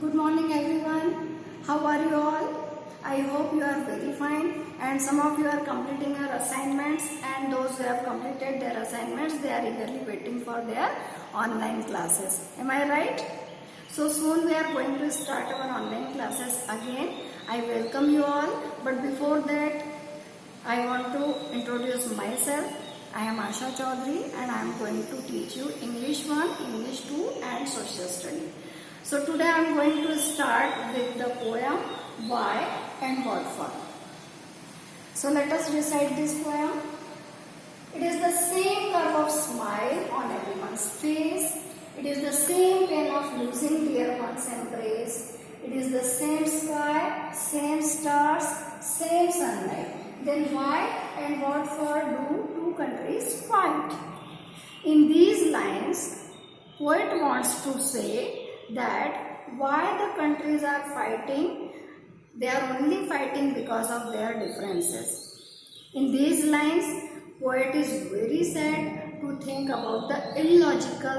Good morning everyone. How are you all? I hope you are very fine and some of you are completing your assignments, and those who have completed their assignments, they are eagerly waiting for their online classes. Am I right? So soon we are going to start our online classes again. I welcome you all, but before that I want to introduce myself. I am Asha Chaudhary and I am going to teach you English 1, English 2 and Social Study. So today I am going to start with the poem Why and What For. So let us recite this poem. It is the same curve of smile on everyone's face. It is the same pain of losing dear one's embrace. It is the same sky, same stars, same sunlight. Then why and what for do two countries fight? In these lines, poet wants to say that why the countries are fighting, they are only fighting because of their differences. In these lines, poet is very sad to think about the illogical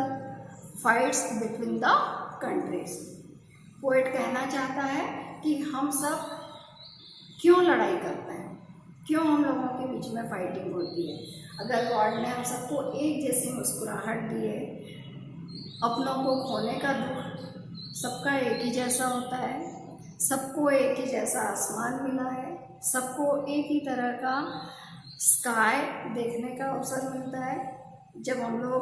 fights between the countries. Poet कहना चाहता है कि हम सब क्यों लड़ाई करते हैं, क्यों हम लोगों के बीच में फाइटिंग होती है। अगर गॉड ने हम सबको एक जैसी मुस्कुराहट दी है, अपनों को खोने का दुख सबका एक ही जैसा होता है, सबको एक ही जैसा आसमान मिला है, सबको एक ही तरह का स्काई देखने का अवसर मिलता है। जब हम लोग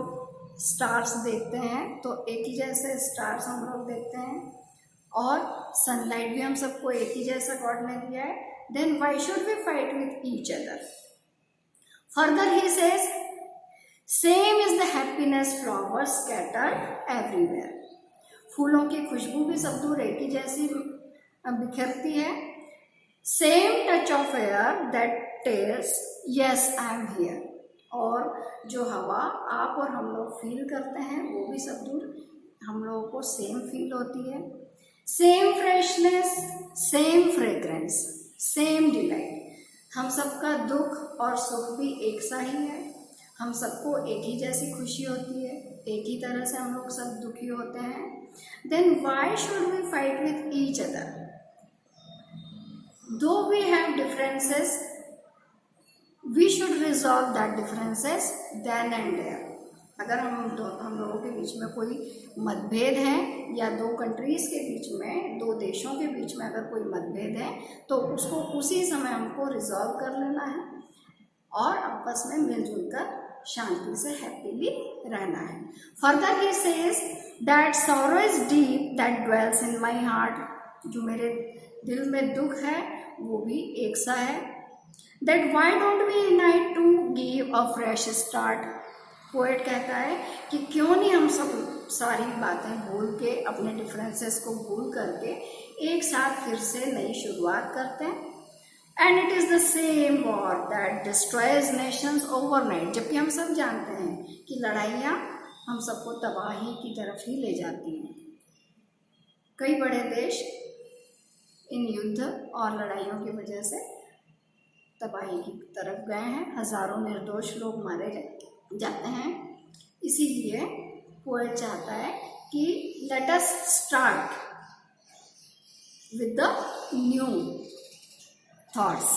स्टार्स देखते हैं तो एक ही जैसे स्टार्स हम लोग देखते हैं, और सनलाइट भी हम सबको एक ही जैसा गॉड ने दिया है। Then why should we fight with each other? Further he says, same is the happiness flowers scattered everywhere. फूलों की खुशबू भी सब दूर एक ही जैसी बिखरती है। Same touch of air that tells yes I am here. और जो हवा आप और हम लोग फील करते हैं वो भी सब दूर हम लोगों को सेम फील होती है। Same freshness, same fragrance, same delight. हम सबका दुख और सुख भी एक सा ही है, हम सबको एक ही जैसी खुशी होती है, एक ही तरह से हम लोग सब दुखी होते हैं। Then why should we fight with each other? Though we have differences, we should resolve that differences then and there. अगर हम लोगों के बीच में कोई मतभेद है, या दो कंट्रीज के बीच में, दो देशों के बीच में अगर कोई मतभेद है, तो उसको उसी समय हमको रिजॉल्व कर लेना है और आपस में मिलजुल कर शांति से हैप्पीली रहना है। Further he says that sorrow is deep that dwells in my heart. जो मेरे दिल में दुख है वो भी एक सा है। That why don't we unite to give a fresh start? Poet कहता है कि क्यों नहीं हम सब सारी बातें भूल के, अपने डिफरेंसेस को भूल करके एक साथ फिर से नई शुरुआत करते हैं। And it is the same war that destroys Nations overnight. जबकि हम सब जानते हैं कि लड़ाइयाँ हम सबको तबाही की तरफ ही ले जाती हैं। कई बड़े देश इन युद्ध और लड़ाइयों की वजह से तबाही की तरफ गए हैं, हजारों निर्दोष लोग मारे जाते हैं। इसीलिए पोएट चाहता है कि let us start with the new thoughts.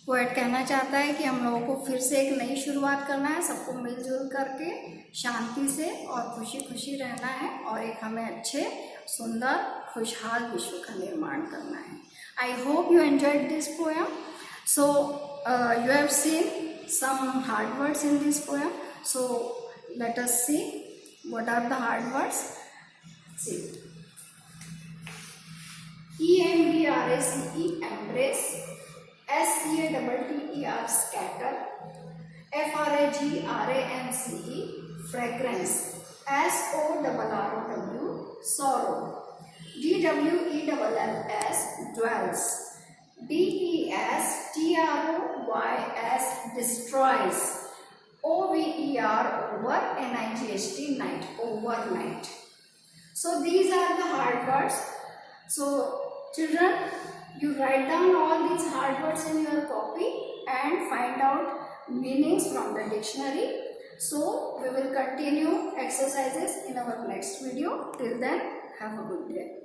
Poet कहना चाहता है कि हम लोगों को फिर से एक नई शुरुआत करना है, सबको मिलजुल करके शांति से और खुशी खुशी रहना है, और एक हमें अच्छे, सुंदर, खुशहाल विश्व का निर्माण करना है। I hope you enjoyed this poem. So you have seen some hard words in this poem. So let us see what are the hard words. See, EMBRACE embrace, SCATTER scatter, FRAGRANCE fragrance, SORROW sorrow, DWELLS dwells, DESTROYS destroys, OVER over, NIGHT night, overnight. So these are the hard words. So children, you write down all these hard words in your copy and find out meanings from the dictionary. So we will continue exercises in our next video. Till then, have a good day.